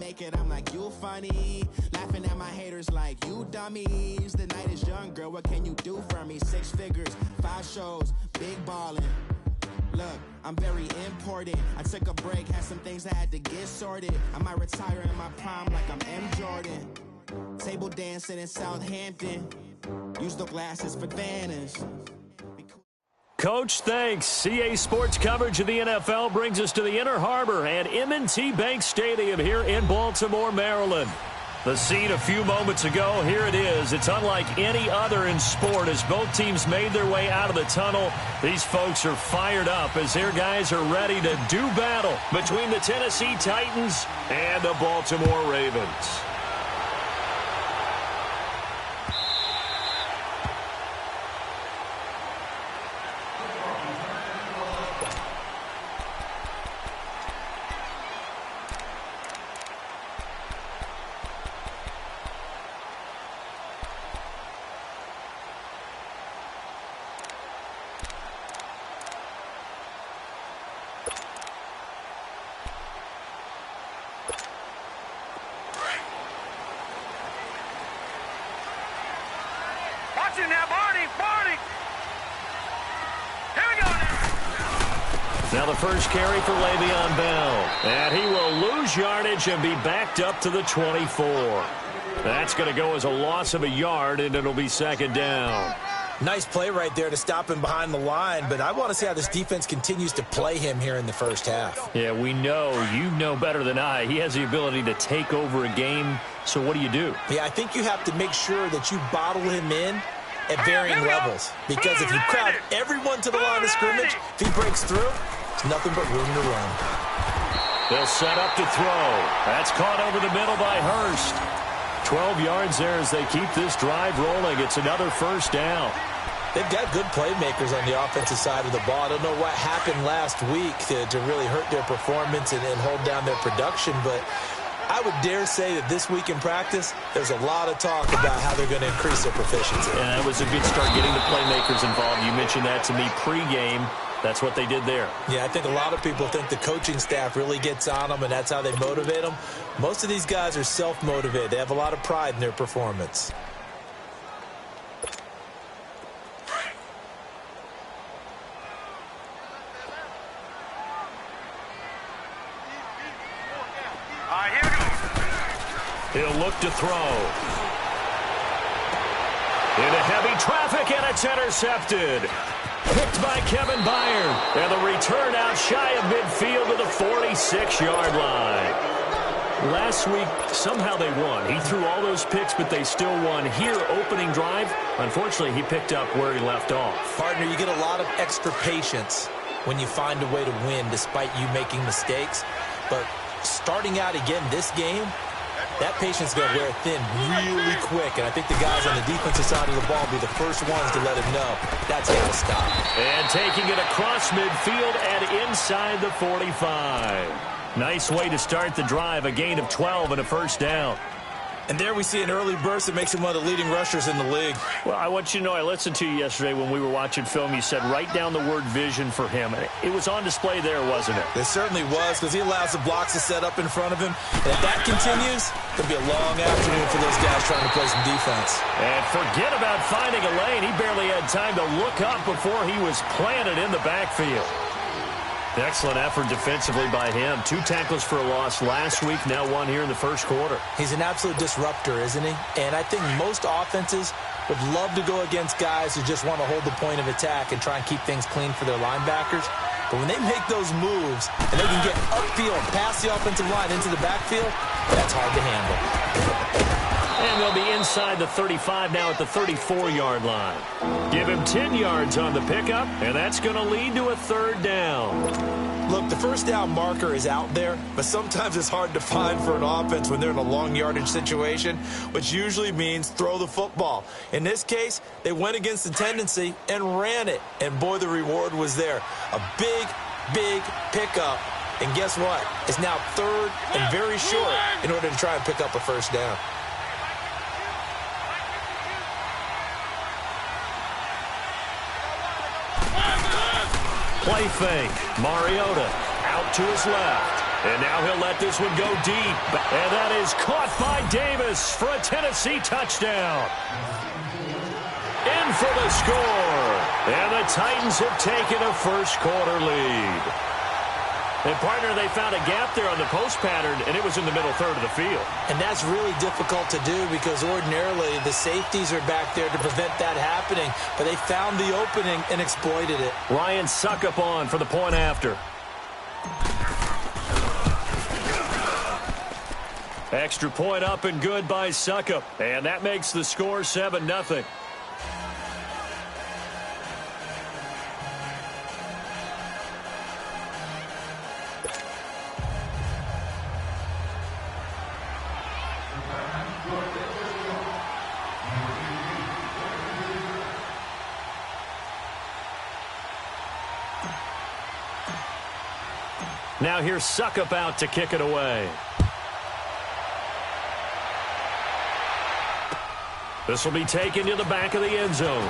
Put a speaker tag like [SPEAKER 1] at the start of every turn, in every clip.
[SPEAKER 1] make it, I'm like, you funny. Laughing at my haters like, you dummies. The night is young, girl, what can you do for me? 6 figures, 5 shows, big ballin'. Look, I'm very important. I took a break, had some things I had to get sorted. I might retire in my prime like I'm M. Jordan. Table dancing in Southampton. Use the glasses for banners.
[SPEAKER 2] Coach, thanks. CA Sports coverage of the NFL brings us to the Inner Harbor and M&T Bank Stadium here in Baltimore, Maryland. The scene a few moments ago, here it is. It's unlike any other in sport as both teams made their way out of the tunnel. These folks are fired up as their guys are ready to do battle between the Tennessee Titans and the Baltimore Ravens. Now the first carry for Le'Veon Bell. And he will lose yardage and be backed up to the 24. That's going to go as a loss of a yard, and it'll be second down.
[SPEAKER 3] Nice play right there to stop him behind the line, but I want to see how this defense continues to play him here in the first half.
[SPEAKER 2] Yeah, we know. You know better than I. He has the ability to take over a game, so what do you do?
[SPEAKER 3] Yeah, I think you have to make sure that you bottle him in at varying levels, because if you crowd everyone to the line of scrimmage, if he breaks through, it's nothing but room to run.
[SPEAKER 2] They'll set up to throw. That's caught over the middle by Hurst. 12 yards there as they keep this drive rolling. It's another first down.
[SPEAKER 3] They've got good playmakers on the offensive side of the ball. I don't know what happened last week to really hurt their performance and hold down their production, but I would dare say that this week in practice, there's a lot of talk about how they're going to increase their proficiency.
[SPEAKER 2] And that was a good start getting the playmakers involved. You mentioned that to me pregame. That's what they did there.
[SPEAKER 3] Yeah, I think a lot of people think the coaching staff really gets on them, and that's how they motivate them. Most of these guys are self-motivated. They have a lot of pride in their performance.
[SPEAKER 2] He'll look to throw. Into heavy traffic, and it's intercepted. Picked by Kevin Byard. And the return out shy of midfield to the 46-yard line. Last week, somehow they won. He threw all those picks, but they still won. Here, opening drive, unfortunately, he picked up where he left off.
[SPEAKER 3] Partner, you get a lot of extra patience when you find a way to win despite you making mistakes. But starting out again this game, that patience is going to wear thin really quick, and I think the guys on the defensive side of the ball will be the first ones to let him know that's got to stop.
[SPEAKER 2] And taking it across midfield and inside the 45. Nice way to start the drive, a gain of 12 and a first down.
[SPEAKER 3] And there we see an early burst that makes him one of the leading rushers in the league.
[SPEAKER 2] Well, I want you to know, I listened to you yesterday when we were watching film. You said write down the word vision for him. It was on display there, wasn't it?
[SPEAKER 3] It certainly was, because he allows the blocks to set up in front of him. And if that continues, it'll be a long afternoon for those guys trying to play some defense.
[SPEAKER 2] And forget about finding a lane. He barely had time to look up before he was planted in the backfield. Excellent effort defensively by him. 2 tackles for a loss last week, now 1 here in the first quarter.
[SPEAKER 3] He's an absolute disruptor, isn't he? And I think most offenses would love to go against guys who just want to hold the point of attack and try and keep things clean for their linebackers. But when they make those moves and they can get upfield, past the offensive line into the backfield, that's hard to handle.
[SPEAKER 2] And they'll be inside the 35 now at the 34-yard line. Give him 10 yards on the pickup, and that's going to lead to a third down.
[SPEAKER 3] Look, the first down marker is out there, but sometimes it's hard to find for an offense when they're in a long yardage situation, which usually means throw the football. In this case, they went against the tendency and ran it, and boy, the reward was there. A big, big pickup, and guess what? It's now third and very short in order to try and pick up a first down.
[SPEAKER 2] Play fake. Mariota out to his left. And now he'll let this one go deep. And that is caught by Davis for a Tennessee touchdown. In for the score. And the Titans have taken a first-quarter lead. And, partner, they found a gap there on the post pattern, and it was in the middle third of the field.
[SPEAKER 3] And that's really difficult to do because ordinarily the safeties are back there to prevent that happening. But they found the opening and exploited it.
[SPEAKER 2] Ryan Suckup on for the point after. Extra point up and good by Suckup. And that makes the score 7-0. Now here's Suckup out to kick it away. This will be taken to the back of the end zone.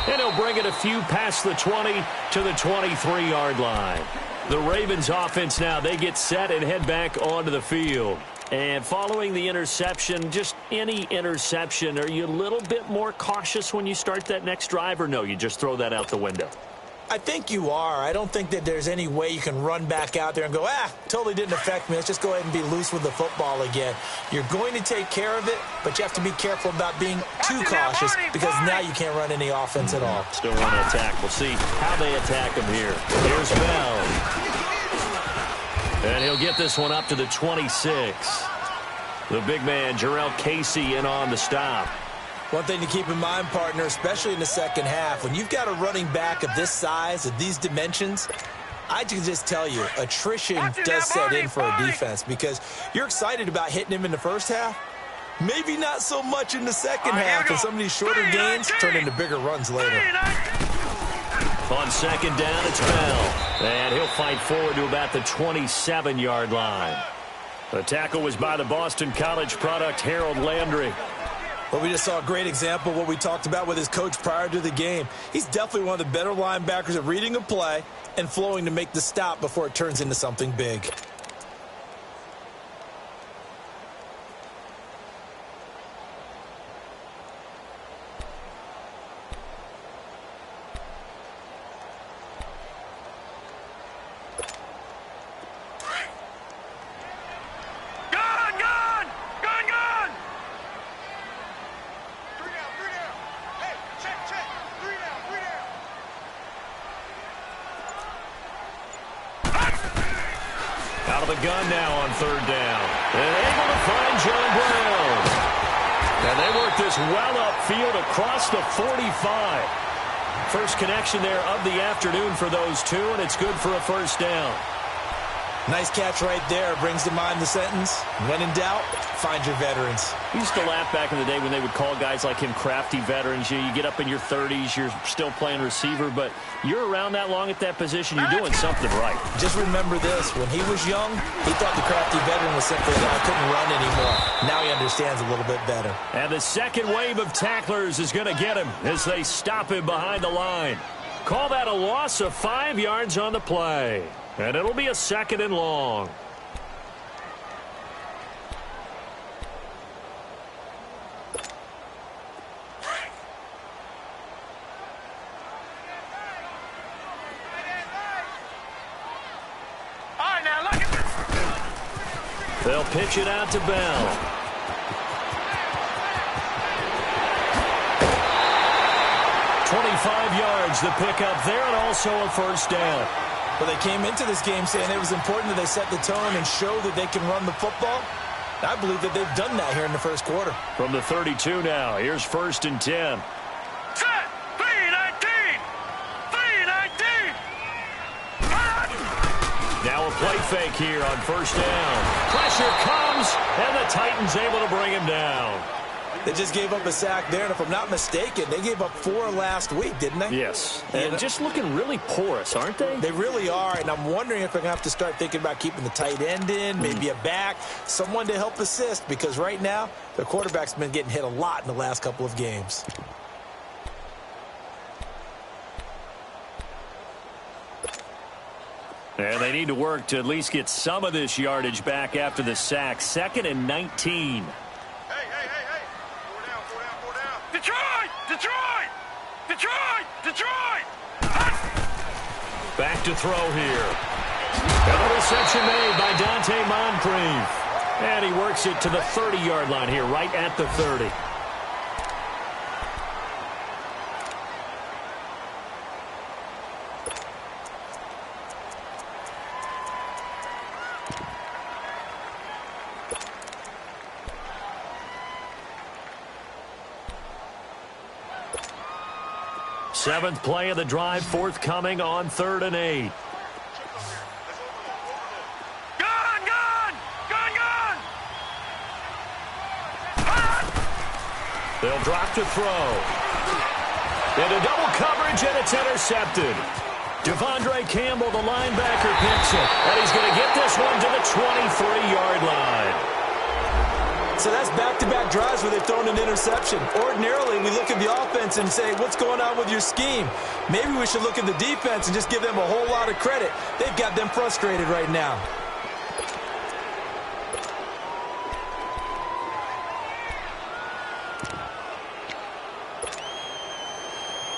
[SPEAKER 2] And he'll bring it a few past the 20 to the 23-yard line. The Ravens offense now, they get set and head back onto the field. And following the interception, just any interception, are you a little bit more cautious when you start that next drive, or no, you just throw that out the window?
[SPEAKER 3] I think you are. I don't think that there's any way you can run back out there and go, totally didn't affect me. Let's just go ahead and be loose with the football again. You're going to take care of it, but you have to be careful about being too cautious because now you can't run any offense at all.
[SPEAKER 2] Still want to attack. We'll see how they attack him here. Here's Bell. And he'll get this one up to the 26. The big man, Jarrell Casey, in on the stop.
[SPEAKER 3] One thing to keep in mind, partner, especially in the second half, when you've got a running back of this size, of these dimensions, I can just tell you, attrition does set in for a defense because you're excited about hitting him in the first half. Maybe not so much in the second half, and some of these shorter gains turn into bigger runs later.
[SPEAKER 2] On second down, it's Bell. And he'll fight forward to about the 27-yard line. The tackle was by the Boston College product, Harold Landry.
[SPEAKER 3] Well, we just saw a great example of what we talked about with his coach prior to the game. He's definitely one of the better linebackers at reading a play and flowing to make the stop before it turns into something big.
[SPEAKER 2] Out of the gun now on third down. And able to find John Brown. And they work this well upfield across the 45. First connection there of the afternoon for those two, and it's good for a first down.
[SPEAKER 3] Nice catch right there. Brings to mind the sentence, when in doubt, find your veterans.
[SPEAKER 2] We used to laugh back in the day when they would call guys like him crafty veterans. You get up in your 30s, you're still playing receiver, but you're around that long at that position, you're doing something right.
[SPEAKER 3] Just remember this. When he was young, he thought the crafty veteran was simply that I couldn't run anymore. Now he understands a little bit better.
[SPEAKER 2] And the second wave of tacklers is going to get him as they stop him behind the line. Call that a loss of 5 yards on the play. And it'll be a second and long. They'll pitch it out to Bell. "25 yards, the pickup there, and also a first down.
[SPEAKER 3] Well, they came into this game saying it was important that they set the tone and show that they can run the football. I believe that they've done that here in the first quarter.
[SPEAKER 2] From the 32 now, here's 1st and 10.
[SPEAKER 4] Set! 3-19! 3-19!
[SPEAKER 2] Now a play fake here on first down. Pressure comes, and the Titans able to bring him down.
[SPEAKER 3] They just gave up a sack there, and if I'm not mistaken, they gave up 4 last week, didn't they?
[SPEAKER 2] Yes, and just looking really porous, aren't they?
[SPEAKER 3] They really are, and I'm wondering if they're going to have to start thinking about keeping the tight end in, maybe a back, someone to help assist, because right now, their quarterback's been getting hit a lot in the last couple of games.
[SPEAKER 2] And they need to work to at least get some of this yardage back after the sack. 2nd and 19.
[SPEAKER 4] Hey. Four down. Detroit!
[SPEAKER 2] Back to throw here. And the reception made by Dante Moncrief. And he works it to the 30-yard line here, right at the 30. Seventh play of the drive, forthcoming on 3rd and 8. They'll drop to throw. Into double coverage, and it's intercepted. Devondre Campbell, the linebacker, picks it. And he's going to get this one to the 23-yard line.
[SPEAKER 3] So that's back-to-back drives where they've thrown an interception. Ordinarily, we look at the offense and say, what's going on with your scheme? Maybe we should look at the defense and just give them a whole lot of credit. They've got them frustrated right now.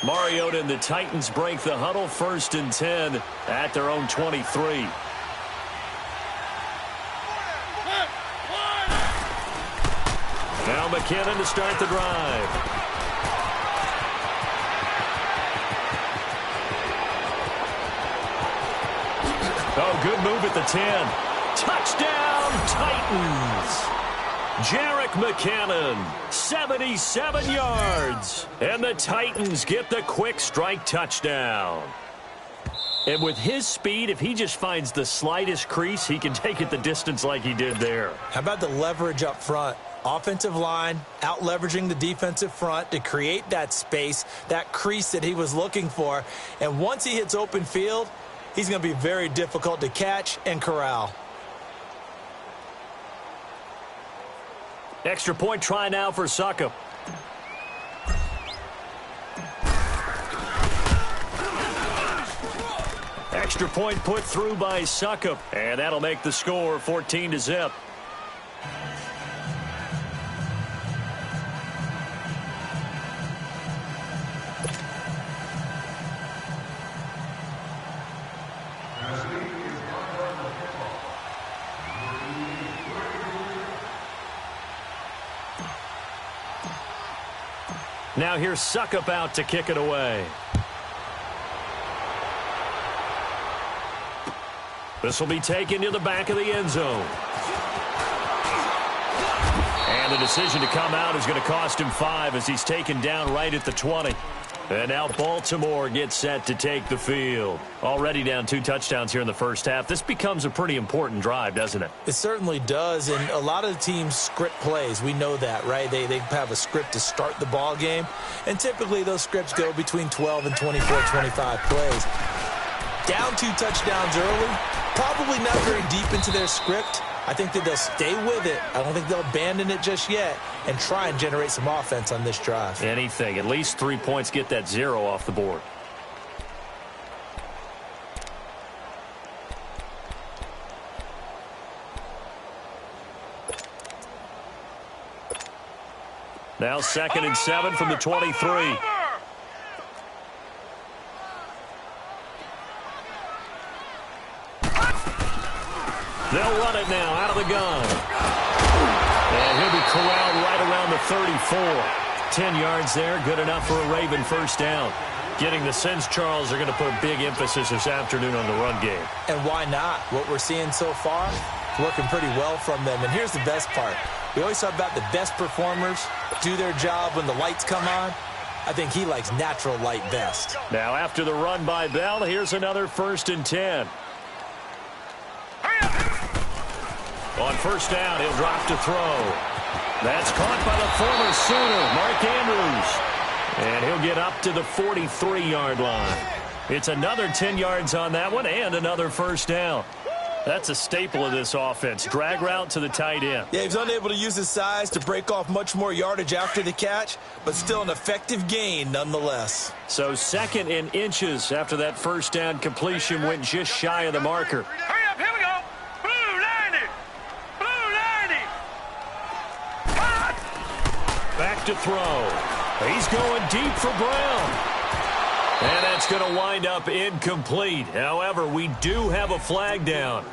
[SPEAKER 2] Mariota and the Titans break the huddle, 1st and 10 at their own 23. Now McKinnon to start the drive. Oh, good move at the 10. Touchdown, Titans. Jerick McKinnon, 77 yards. And the Titans get the quick strike touchdown. And with his speed, if he just finds the slightest crease, he can take it the distance like he did there.
[SPEAKER 3] How about the leverage up front? Offensive line out-leveraging the defensive front to create that space, that crease that he was looking for. And once he hits open field, he's going to be very difficult to catch and corral.
[SPEAKER 2] Extra point try now for Succop. Extra point put through by Succop. And that'll make the score 14-0. Now here's Succop out to kick it away. This will be taken to the back of the end zone. And the decision to come out is going to cost him 5 as he's taken down right at the 20. And now Baltimore gets set to take the field. Already down 2 touchdowns here in the first half. This becomes a pretty important drive, doesn't it?
[SPEAKER 3] It certainly does, and a lot of the teams script plays. We know that, right? They have a script to start the ball game, and typically those scripts go between 12 and 24, 25 plays. Down 2 touchdowns early, probably not very deep into their script. I think that they'll stay with it. I don't think they'll abandon it just yet and try and generate some offense on this drive.
[SPEAKER 2] Anything. At least 3 points, get that 0 off the board. Now 2nd and 7 from the 23. They'll run it now out of the gun. And he'll be corralled right around the 34. 10 yards there, good enough for a Raven first down. Getting the sense, Charles, are going to put big emphasis this afternoon on the run game.
[SPEAKER 3] And why not? What we're seeing so far, working pretty well from them. And here's the best part. We always talk about the best performers do their job when the lights come on. I think he likes natural light best.
[SPEAKER 2] Now after the run by Bell, here's another 1st and 10. On first down, he'll drop to throw. That's caught by the former Sooner, Mark Andrews. And he'll get up to the 43-yard line. It's another 10 yards on that one and another first down. That's a staple of this offense. Drag route to the tight end.
[SPEAKER 3] Yeah, he's unable to use his size to break off much more yardage after the catch, but still an effective gain nonetheless.
[SPEAKER 2] So 2nd and inches after that first down completion went just shy of the marker.
[SPEAKER 4] Hurry up, here we go. Blue 90. Blue 90. Hot.
[SPEAKER 2] Back to throw. He's going deep for Brown. And that's going to wind up incomplete. However, we do have a flag down.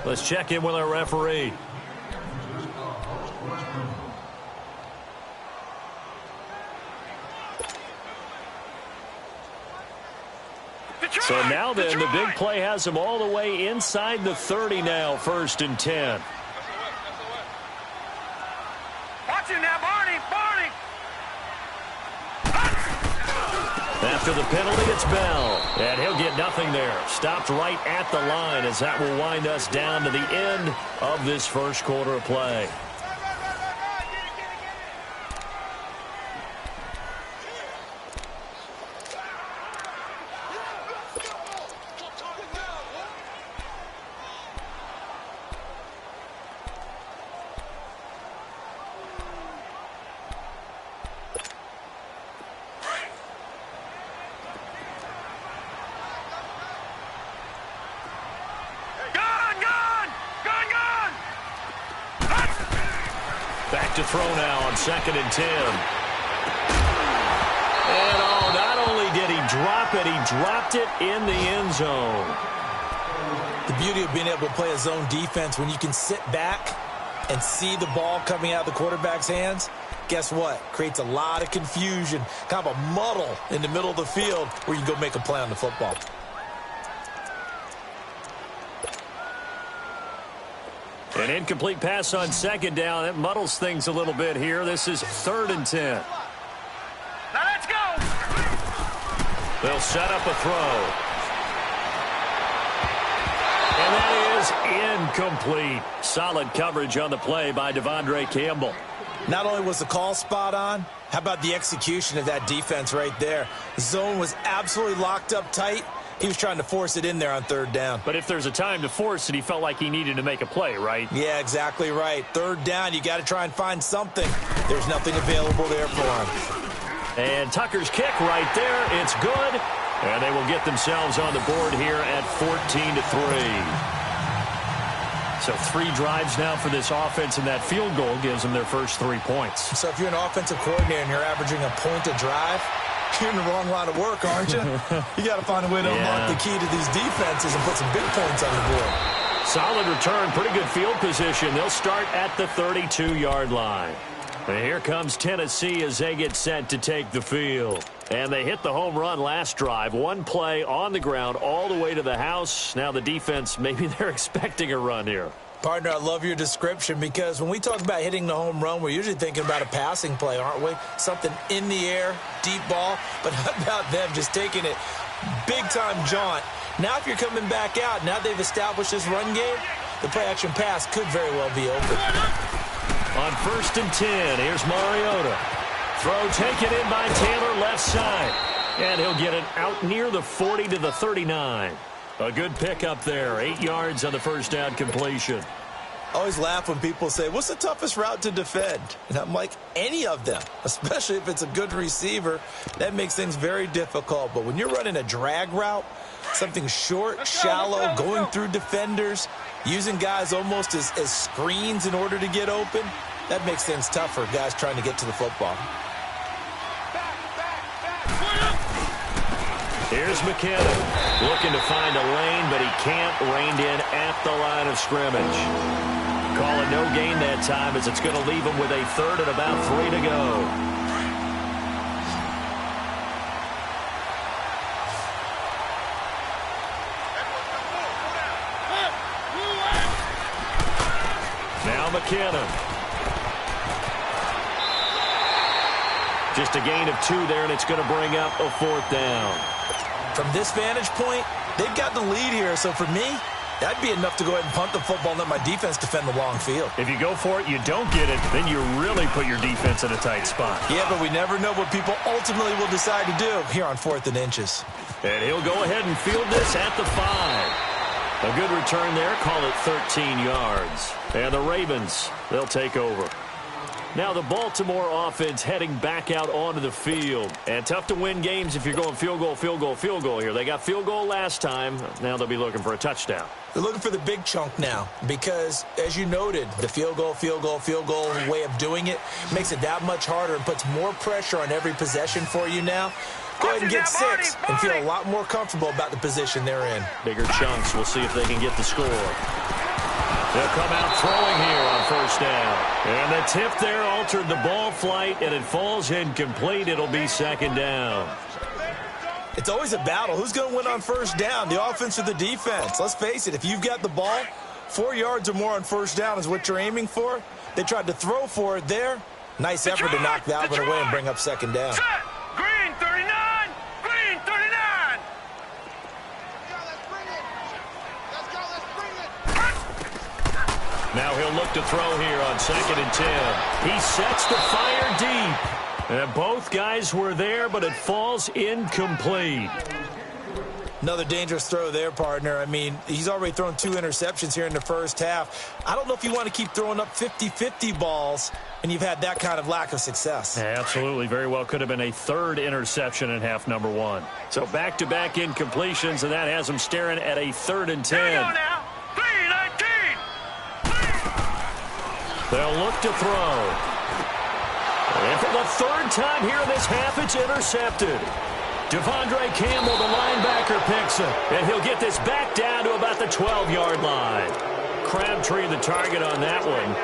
[SPEAKER 2] Let's check in with our referee. So now then, the big play has him all the way inside the 30 now, 1st and 10.
[SPEAKER 4] Watch him now, Barney. Barney.
[SPEAKER 2] After the penalty, it's Bell. And he'll get nothing there. Stopped right at the line as that will wind us down to the end of this first quarter of play. Back to throw now on 2nd and 10. And not only did he drop it, he dropped it in the end zone.
[SPEAKER 3] The beauty of being able to play a zone defense when you can sit back and see the ball coming out of the quarterback's hands, guess what? Creates a lot of confusion, kind of a muddle in the middle of the field where you can go make a play on the football.
[SPEAKER 2] An incomplete pass on 2nd down. That muddles things a little bit here. This is 3rd and 10.
[SPEAKER 4] Now let's go.
[SPEAKER 2] They'll set up a throw. And that is incomplete. Solid coverage on the play by Devondre Campbell.
[SPEAKER 3] Not only was the call spot on, how about the execution of that defense right there? The zone was absolutely locked up tight. He was trying to force it in there on 3rd down.
[SPEAKER 2] But if there's a time to force it, he felt like he needed to make a play, right?
[SPEAKER 3] Yeah, exactly right. 3rd down, you got to try and find something. There's nothing available there for him.
[SPEAKER 2] And Tucker's kick right there. It's good. And they will get themselves on the board here at 14-3. So 3 drives now for this offense, and that field goal gives them their first 3 points.
[SPEAKER 3] So if you're an offensive coordinator and you're averaging a point a drive, you're in the wrong line of work, aren't you? You got to find a way to unlock the key to these defenses and put some big points on the board.
[SPEAKER 2] Solid return, pretty good field position. They'll start at the 32-yard line. And here comes Tennessee as they get set to take the field. And they hit the home run last drive. 1 play on the ground all the way to the house. Now the defense, maybe they're expecting a run here.
[SPEAKER 3] Partner, I love your description because when we talk about hitting the home run, we're usually thinking about a passing play, aren't we? Something in the air, deep ball. But how about them just taking it big-time jaunt? Now if you're coming back out, now they've established this run game, the play-action pass could very well be open.
[SPEAKER 2] On 1st and 10, here's Mariota. Throw taken in by Taylor left side. And he'll get it out near the 40 to the 39. A good pickup there. 8 yards on the first down completion.
[SPEAKER 3] I always laugh when people say, what's the toughest route to defend? And I'm like, any of them, especially if it's a good receiver. That makes things very difficult. But when you're running a drag route, something short, shallow, going through defenders, using guys almost as screens in order to get open, that makes things tough for guys trying to get to the football.
[SPEAKER 2] Here's McKinnon looking to find a lane, but he can't. Reined in at the line of scrimmage. Call it no gain that time as it's going to leave him with a 3rd and about 3 to go. Now McKinnon. Just a gain of 2 there, and it's going to bring up a 4th down.
[SPEAKER 3] From this vantage point, they've got the lead here. So for me, that'd be enough to go ahead and punt the football and let my defense defend the long field.
[SPEAKER 2] If you go for it, you don't get it, then you really put your defense in a tight spot.
[SPEAKER 3] Yeah, but we never know what people ultimately will decide to do here on 4th and inches.
[SPEAKER 2] And he'll go ahead and field this at the 5. A good return there. Call it 13 yards. And the Ravens, they'll take over. Now the Baltimore offense heading back out onto the field. And tough to win games if you're going field goal, field goal, field goal here. They got field goal last time. Now they'll be looking for a touchdown.
[SPEAKER 3] They're looking for the big chunk now because, as you noted, the field goal way of doing it makes it that much harder and puts more pressure on every possession for you now. Go ahead and get 6 and feel a lot more comfortable about the position they're in.
[SPEAKER 2] Bigger chunks. We'll see if they can get the score. They'll come out throwing here on first down. And the tip there altered the ball flight, and it falls incomplete. It'll be second down.
[SPEAKER 3] It's always a battle. Who's going to win on first down, the offense or the defense? Let's face it, if you've got the ball, 4 yards or more on first down is what you're aiming for. They tried to throw for it there. Nice effort to knock that one away and bring up second down.
[SPEAKER 4] Green 39! Green 39!
[SPEAKER 2] Now he'll look to throw here on 2nd and 10. He sets the fire deep. And both guys were there, but it falls incomplete.
[SPEAKER 3] Another dangerous throw there, partner. I mean, he's already thrown 2 interceptions here in the first half. I don't know if you want to keep throwing up 50-50 balls, and you've had that kind of lack of success.
[SPEAKER 2] Yeah, absolutely. Very well could have been a 3rd interception in half number 1. So back-to-back incompletions, and that has him staring at a 3rd and 10.
[SPEAKER 4] Here we go now. 3-19.
[SPEAKER 2] They'll look to throw. And for the 3rd time here in this half, it's intercepted. Devondre Campbell, the linebacker, picks it. And he'll get this back down to about the 12-yard line. Crabtree the target on that one.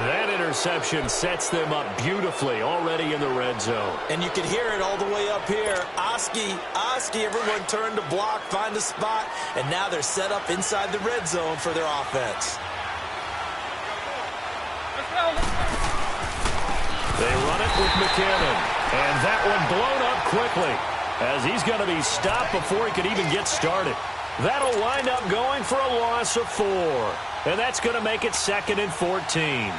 [SPEAKER 2] That interception sets them up beautifully already in the red zone.
[SPEAKER 3] And you can hear it all the way up here. Oski, everyone turned to block, find a spot, and now they're set up inside the red zone for their offense.
[SPEAKER 2] They run it with McKinnon. And that one blown up quickly as he's going to be stopped before he could even get started. That'll wind up going for a loss of 4. And that's going to make it 2nd and 14.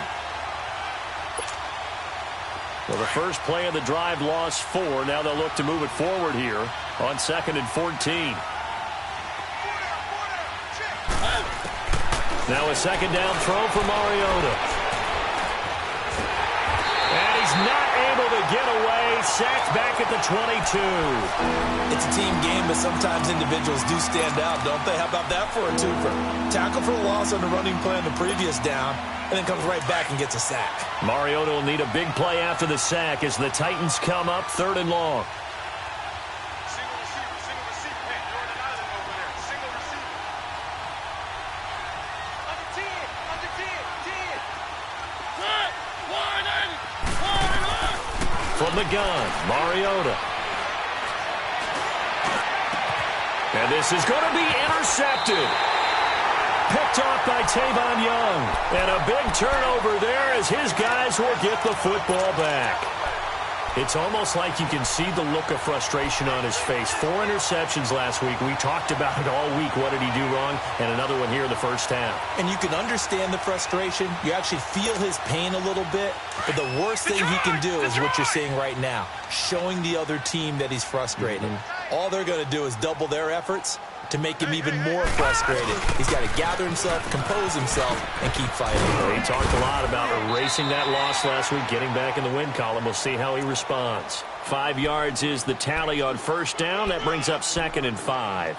[SPEAKER 2] Well, the first play of the drive lost 4. Now they'll look to move it forward here on 2nd and 14. Now a 2nd down throw for Mariota. And he's not able to get away. Sacked back at the 22.
[SPEAKER 3] It's a team game, but sometimes individuals do stand out, don't they? How about that for a twofer? Tackle for a loss on the running play on the previous down, and then comes right back and gets a sack.
[SPEAKER 2] Mariota will need a big play after the sack as the Titans come up 3rd and long. From the gun, Mariota. And this is going to be intercepted. Picked off by Tavon Young. And a big turnover there as his guys will get the football back. It's almost like you can see the look of frustration on his face. 4 interceptions last week. We talked about it all week. What did he do wrong? And another one here in the first half.
[SPEAKER 3] And you can understand the frustration. You actually feel his pain a little bit. But the worst thing he can do is what you're seeing right now, showing the other team that he's frustrated. All they're going to do is double their efforts to make him even more frustrated. He's got to gather himself, compose himself, and keep fighting.
[SPEAKER 2] He talked a lot about erasing that loss last week, getting back in the win column. We'll see how he responds. 5 yards is the tally on first down. That brings up 2nd and 5.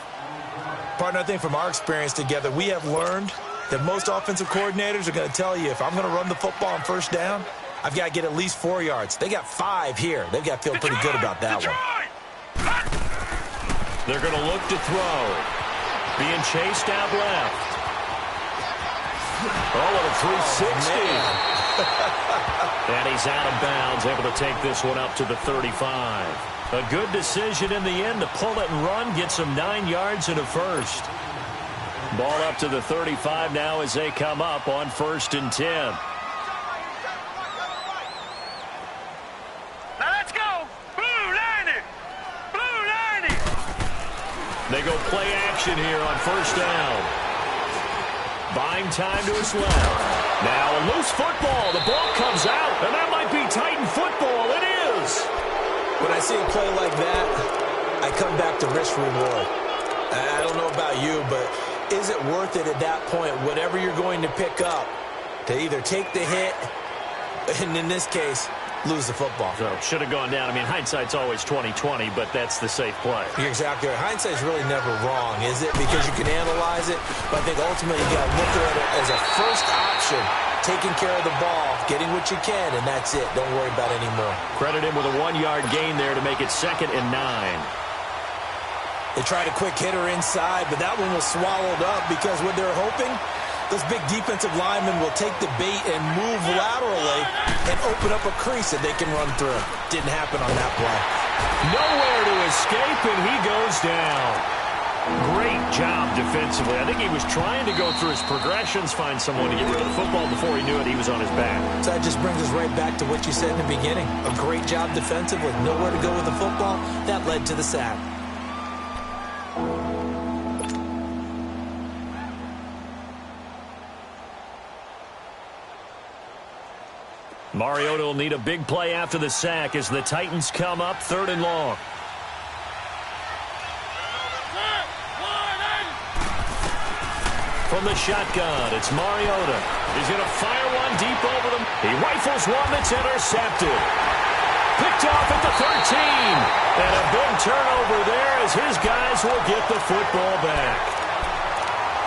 [SPEAKER 3] Partner, I think from our experience together, we have learned that most offensive coordinators are going to tell you, if I'm going to run the football on first down, I've got to get at least 4 yards. They got 5 here. They've got to feel pretty good about that one.
[SPEAKER 2] They're going to look to throw. Being chased out left. Oh, what a 360. And he's out of bounds, able to take this one up to the 35. A good decision in the end to pull it and run, get some 9 yards and a first. Ball up to the 35 now as they come up on 1st and 10. They go play action here on first down. Buying time to his left. Now a loose football. The ball comes out, and that might be Titan football. It is.
[SPEAKER 3] When I see a play like that, I come back to risk reward. I don't know about you, but is it worth it at that point, whatever you're going to pick up, to either take the hit, and in this case, lose the football?
[SPEAKER 2] So should have gone down. I mean, hindsight's always 20/20, but that's the safe play.
[SPEAKER 3] You're exactly right. Hindsight's really never wrong, is it? Because you can analyze it, but I think ultimately you got to look at it as a first option, taking care of the ball, getting what you can, and that's it. Don't worry about any more.
[SPEAKER 2] Credit him with a 1-yard gain there to make it 2nd and 9.
[SPEAKER 3] They tried a quick hitter inside, but that one was swallowed up because what they're hoping, those big defensive linemen will take the bait and move laterally and open up a crease that they can run through. Didn't happen on that play.
[SPEAKER 2] Nowhere to escape, and he goes down. Great job defensively. I think he was trying to go through his progressions, find someone to get rid of the football. Before he knew it, he was on his back.
[SPEAKER 3] So that just brings us right back to what you said in the beginning. A great job defensively, nowhere to go with the football. That led to the sack.
[SPEAKER 2] Mariota will need a big play after the sack as the Titans come up 3rd and long. From the shotgun, it's Mariota. He's going to fire one deep over them. He rifles one that's intercepted. Picked off at the 13. And a big turnover there as his guys will get the football back.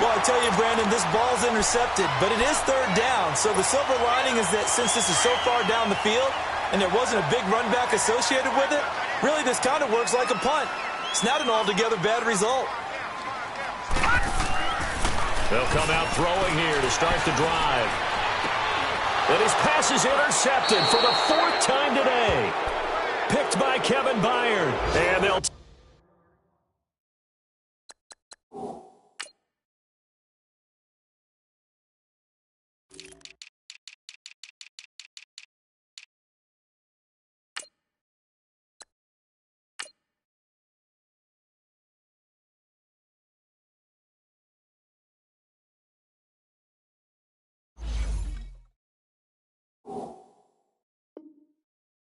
[SPEAKER 3] Well, I tell you, Brandon, this ball's intercepted, but it is 3rd down. So the silver lining is that since this is so far down the field and there wasn't a big run back associated with it, really this kind of works like a punt. It's not an altogether bad result.
[SPEAKER 2] They'll come out throwing here to start the drive. And his pass is intercepted for the 4th time today. Picked by Kevin Byard. And they'll...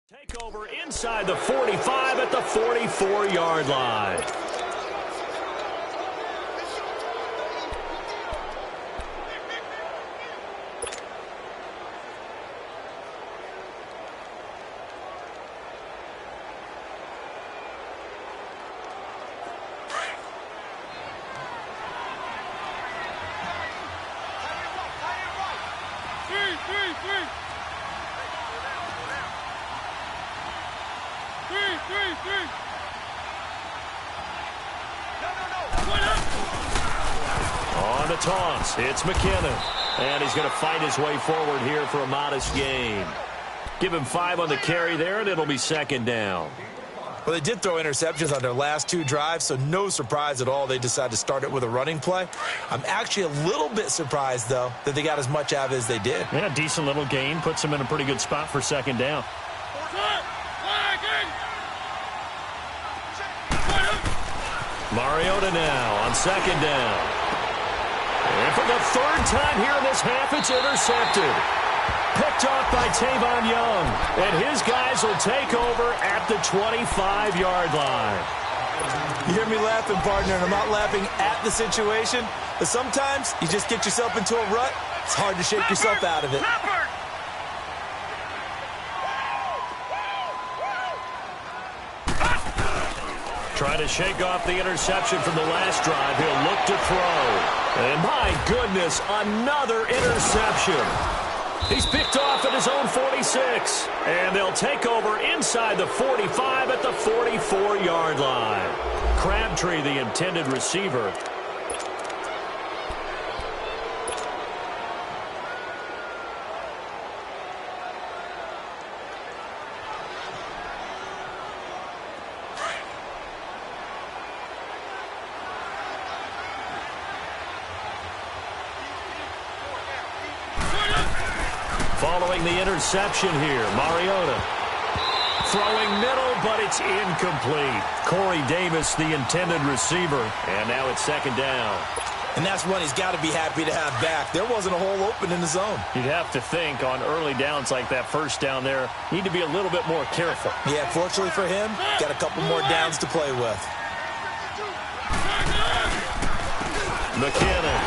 [SPEAKER 2] Take over inside the 45 at the 44-yard line. On the toss, it's McKinnon. And he's going to fight his way forward here for a modest gain. Give him 5 on the carry there, and it'll be 2nd down.
[SPEAKER 3] Well, they did throw interceptions on their last 2 drives, so no surprise at all they decided to start it with a running play. I'm actually a little bit surprised, though, that they got as much out of it as they did.
[SPEAKER 2] Yeah, decent little gain. Puts them in a pretty good spot for 2nd down. Mariota now on 2nd down. And for the 3rd time here in this half, it's intercepted. Picked off by Tavon Young. And his guys will take over at the 25-yard line.
[SPEAKER 3] You hear me laughing, partner, and I'm not laughing at the situation, but sometimes you just get yourself into a rut. It's hard to shake yourself out of it.
[SPEAKER 2] Trying to shake off the interception from the last drive. He'll look to throw. And my goodness, another interception. He's picked off at his own 46. And they'll take over inside the 45 at the 44-yard line. Crabtree, the intended receiver. Following the interception here, Mariota throwing middle, but it's incomplete. Corey Davis, the intended receiver, and now it's 2nd down.
[SPEAKER 3] And that's one he's got to be happy to have back. There wasn't a hole open in the zone.
[SPEAKER 2] You'd have to think on early downs like that 1st down there, need to be a little bit more careful.
[SPEAKER 3] Yeah, fortunately for him, got a couple more downs to play with.
[SPEAKER 2] McKinnon.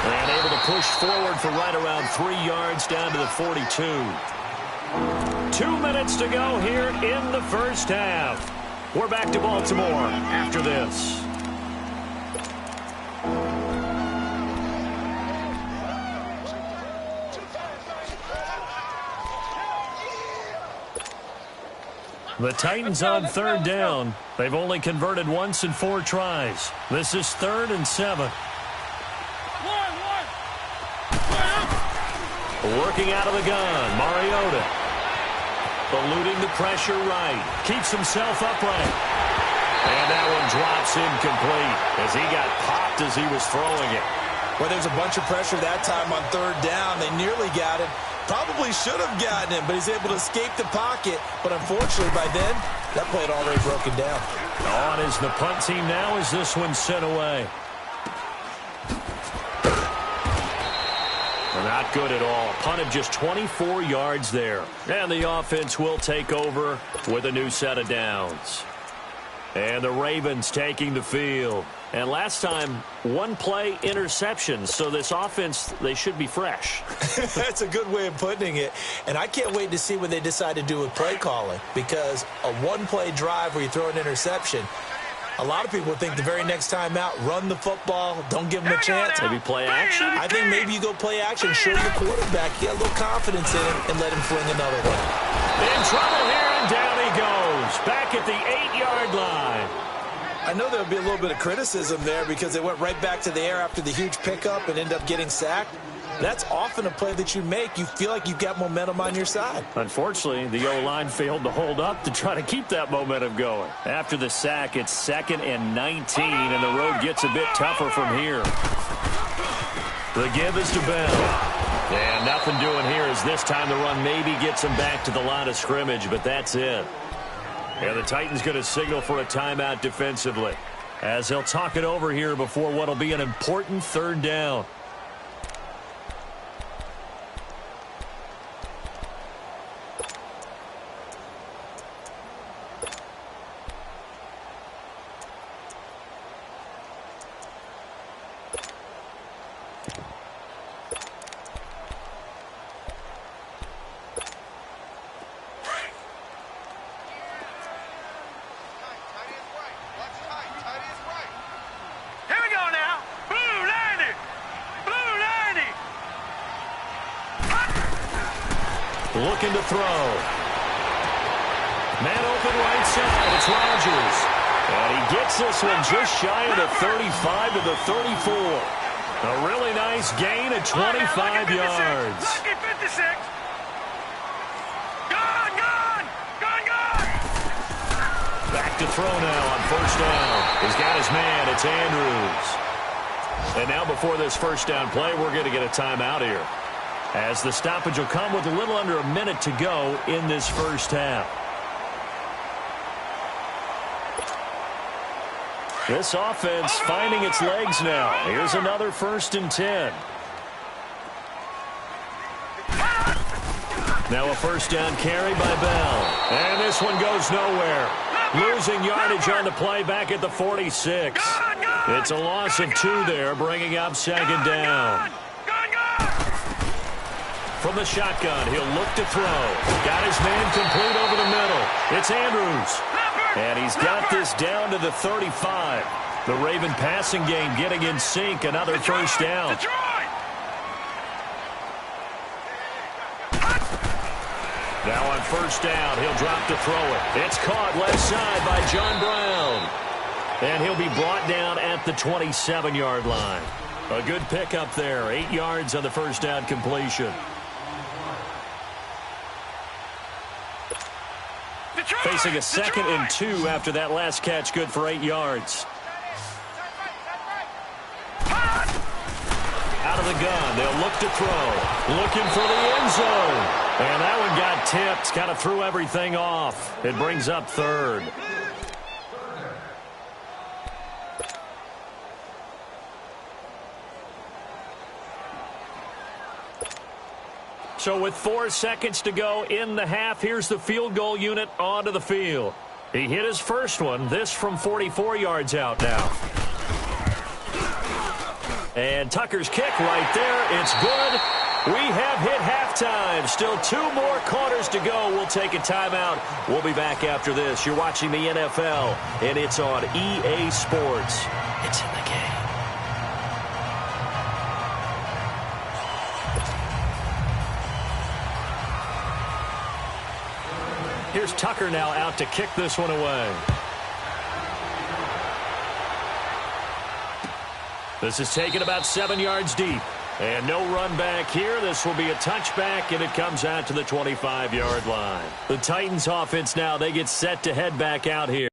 [SPEAKER 2] And able to push forward for right around 3 yards down to the 42. 2 minutes to go here in the first half. We're back to Baltimore after this. The Titans on third down. They've only converted once in 4 tries. This is 3rd and 7. Working out of the gun, Mariota. Eluding the pressure right. Keeps himself upright. And that one drops incomplete as he got popped as he was throwing it.
[SPEAKER 3] Well, there's a bunch of pressure that time on 3rd down. They nearly got it. Probably should have gotten him, but he's able to escape the pocket. But unfortunately, by then, that play had already broken down.
[SPEAKER 2] On is the punt team now as this one's sent away. Not good at all. Punt of just 24 yards there. And the offense will take over with a new set of downs. And the Ravens taking the field. And last time, 1 play interception. So this offense, they should be fresh.
[SPEAKER 3] That's a good way of putting it. And I can't wait to see what they decide to do with play calling. Because a 1-play drive where you throw an interception, a lot of people think the very next time out, run the football, don't give them a chance.
[SPEAKER 2] Maybe play action?
[SPEAKER 3] I think maybe you go play action, show your quarterback, get a little confidence in him, and let him fling another one.
[SPEAKER 2] In trouble here, and down he goes. Back at the 8-yard line.
[SPEAKER 3] I know there'll be a little bit of criticism there because they went right back to the air after the huge pickup and ended up getting sacked. That's often a play that you make. You feel like you've got momentum on your side.
[SPEAKER 2] Unfortunately, the O-line failed to hold up to try to keep that momentum going. After the sack, it's 2nd and 19, and the road gets a bit tougher from here. The give is to Bell. And nothing doing here as this time the run maybe gets him back to the line of scrimmage, but that's it. And the Titans going to signal for a timeout defensively as they'll talk it over here before what will be an important 3rd down. Looking to throw. Man open right side. It's Rodgers. And he gets this one just shy of the 35 to the 34. A really nice gain of 25 yards.
[SPEAKER 4] Lucky 56. Gone.
[SPEAKER 2] Back to throw now on 1st down. He's got his man. It's Andrews. And now before this 1st down play, we're going to get a timeout here, as the stoppage will come with a little under a minute to go in this 1st half. This offense finding its legs now. Here's another 1st and 10. Now a 1st down carry by Bell. And this one goes nowhere. Losing yardage on the play back at the 46. It's a loss of 2 there, bringing up 2nd down. From the shotgun, he'll look to throw. Got his man complete over the middle. It's Andrews. And he's got this down to the 35. The Raven passing game getting in sync. Another 1st down. Now on 1st down, he'll drop to throw it. It's caught left side by John Brown. And he'll be brought down at the 27-yard line. A good pickup there. 8 yards on the 1st down completion. Facing a 2nd and 2 after that last catch, good for 8 yards. Out of the gun, they'll look to throw. Looking for the end zone. And that one got tipped, kind of threw everything off. It brings up 3rd. So with 4 seconds to go in the half, here's the field goal unit onto the field. He hit his first one, this from 44 yards out now. And Tucker's kick right there. It's good. We have hit halftime. Still 2 more quarters to go. We'll take a timeout. We'll be back after this. You're watching the NFL, and it's on EA Sports. It's in the game. Here's Tucker now out to kick this one away. This is taken about 7 yards deep. And no run back here. This will be a touchback, and it comes out to the 25-yard line. The Titans offense now, they get set to head back out here.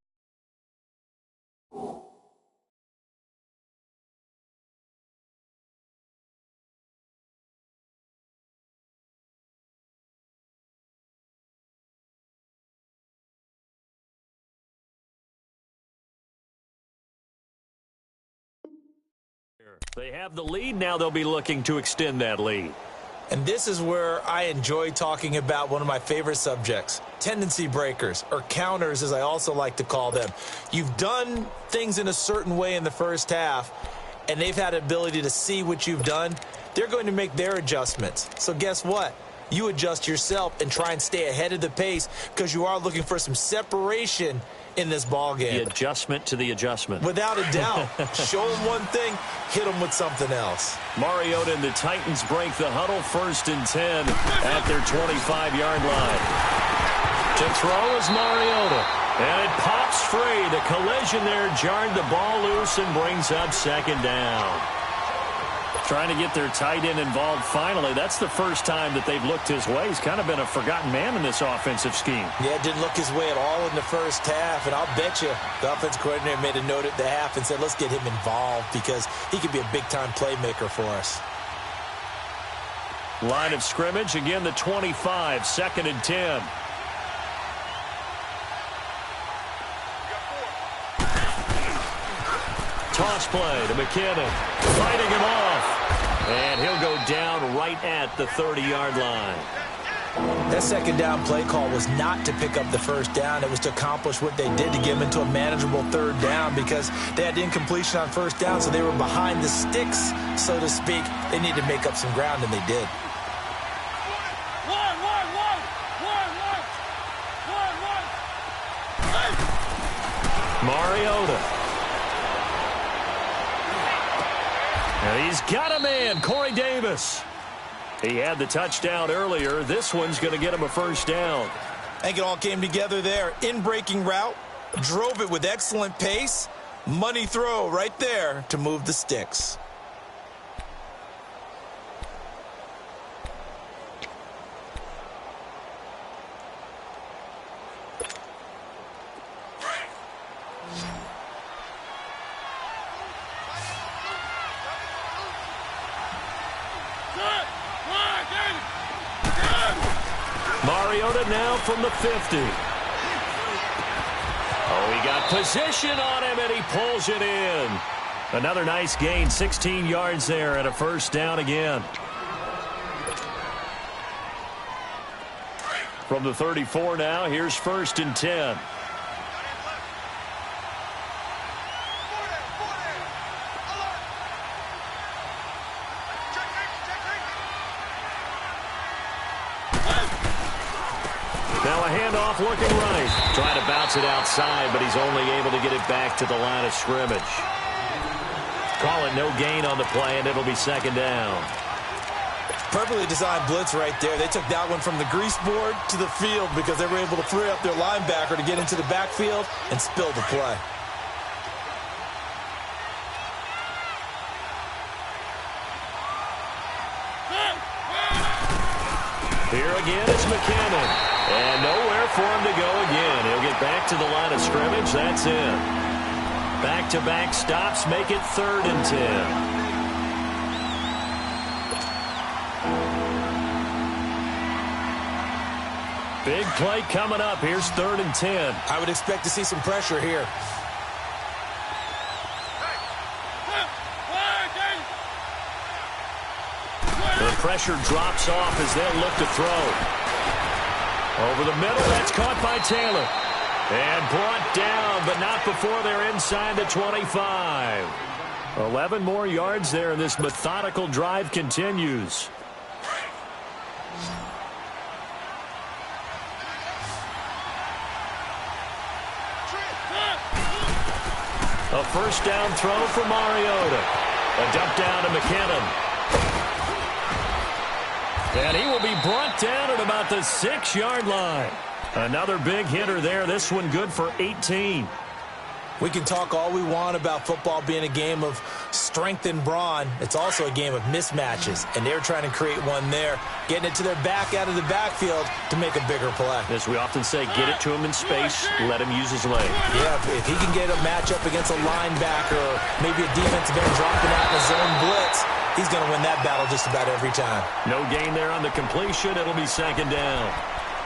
[SPEAKER 2] They have the lead. Now they'll be looking to extend that lead.
[SPEAKER 3] And this is where I enjoy talking about one of my favorite subjects, tendency breakers, or counters as I also like to call them. You've done things in a certain way in the first half, and they've had the ability to see what you've done. They're going to make their adjustments. So guess what? You adjust yourself and try and stay ahead of the pace because you are looking for some separation in this ball game.
[SPEAKER 2] The adjustment to the adjustment.
[SPEAKER 3] Without a doubt. Show them one thing, hit them with something else.
[SPEAKER 2] Mariota and the Titans break the huddle, 1st and 10 at their 25-yard line. To throw is Mariota. And it pops free. The collision there jarred the ball loose and brings up 2nd down. Trying to get their tight end involved finally. That's the first time that they've looked his way. He's kind of been a forgotten man in this offensive scheme.
[SPEAKER 3] Yeah, didn't look his way at all in the first half. And I'll bet you the offense coordinator made a note at the half and said, let's get him involved because he could be a big-time playmaker for us.
[SPEAKER 2] Line of scrimmage, again, the 25, 2nd and 10. Toss play to McKinnon, fighting him off. And he'll go down right at the 30-yard line.
[SPEAKER 3] That 2nd down play call was not to pick up the 1st down. It was to accomplish what they did to get him into a manageable 3rd down because they had incompletion on 1st down, so they were behind the sticks, so to speak. They needed to make up some ground, and they did.
[SPEAKER 2] Mariota. And he's got a man, Corey Davis. He had the touchdown earlier. This one's going to get him a 1st down.
[SPEAKER 3] I think it all came together there. In-breaking route, drove it with excellent pace. Money throw right there to move the sticks.
[SPEAKER 2] Mariota now from the 50. Oh, he got position on him, and he pulls it in. Another nice gain, 16 yards there, and a 1st down again. From the 34 now, here's 1st and 10. Now a handoff looking right. Trying to bounce it outside, but he's only able to get it back to the line of scrimmage. Call it no gain on the play, and it'll be 2nd down.
[SPEAKER 3] Perfectly designed blitz right there. They took that one from the grease board to the field because they were able to free up their linebacker to get into the backfield and spill the play.
[SPEAKER 2] Here again is McKinnon. And nowhere for him to go again. He'll get back to the line of scrimmage. That's it. Back-to-back stops make it 3rd and 10. Big play coming up. Here's 3rd and 10.
[SPEAKER 3] I would expect to see some pressure here.
[SPEAKER 2] The pressure drops off as they'll look to throw. Over the middle, that's caught by Taylor. And brought down, but not before they're inside the 25. 11 more yards there, and this methodical drive continues. A first down throw for Mariota. A dump down to McKinnon. And he will be brought down at about the 6-yard line. Another big hitter there. This one good for 18.
[SPEAKER 3] We can talk all we want about football being a game of strength and brawn. It's also a game of mismatches, and they're trying to create one there, getting it to their back out of the backfield to make a bigger play.
[SPEAKER 2] As we often say, get it to him in space, let him use his leg.
[SPEAKER 3] Yeah, if he can get a matchup against a linebacker or maybe a defensive end dropping out in a zone blitz, he's going to win that battle just about every time.
[SPEAKER 2] No gain there on the completion. It'll be 2nd down.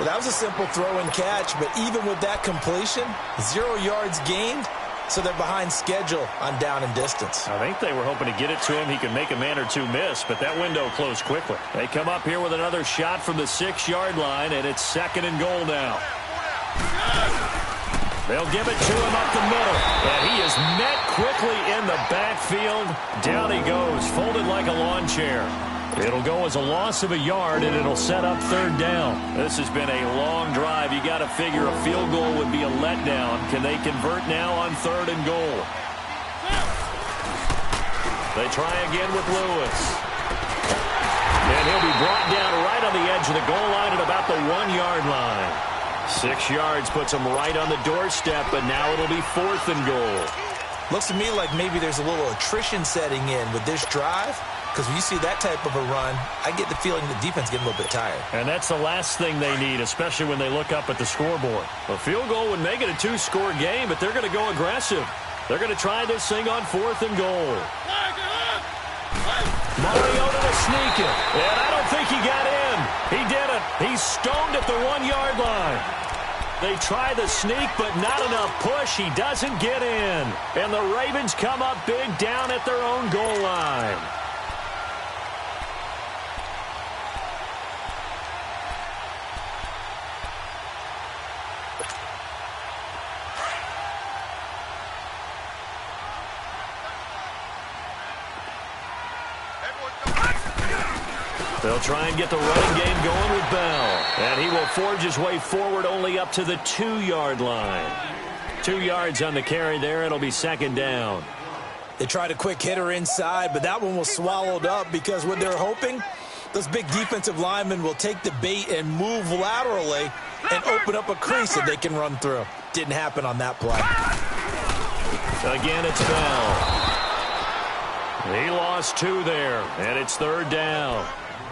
[SPEAKER 3] Well, that was a simple throw and catch, but even with that completion, 0 yards gained, so they're behind schedule on down and distance.
[SPEAKER 2] I think they were hoping to get it to him. He could make a man or two miss, but that window closed quickly. They come up here with another shot from the 6-yard line, and it's 2nd and goal now. They'll give it to him up the middle, and he is met quickly in the backfield. Down he goes, folded like a lawn chair. It'll go as a loss of a yard, and it'll set up 3rd down. This has been a long drive. You got to figure a field goal would be a letdown. Can they convert now on 3rd and goal? They try again with Lewis. And he'll be brought down right on the edge of the goal line at about the 1-yard line. 6 yards puts him right on the doorstep, but now it'll be 4th and goal.
[SPEAKER 3] Looks to me like maybe there's a little attrition setting in with this drive. Because when you see that type of a run, I get the feeling the defense getting a little bit tired.
[SPEAKER 2] And that's the last thing they need, especially when they look up at the scoreboard. A field goal would make it a 2-score game, but they're going to go aggressive. They're going to try this thing on 4th and goal. Mariota to sneak it. And I don't think he got in. He didn't. He's stoned at the 1-yard line. They try the sneak, but not enough push. He doesn't get in. And the Ravens come up big down at their own goal line. They'll try and get the running game going with Bell. And he will forge his way forward only up to the 2-yard line. 2 yards on the carry there. It'll be 2nd down.
[SPEAKER 3] They tried a quick hitter inside, but that one was swallowed up because what they're hoping, those big defensive linemen will take the bait and move laterally and open up a crease that they can run through. Didn't happen on that play.
[SPEAKER 2] Again, it's Bell. He lost 2 there, and it's 3rd down.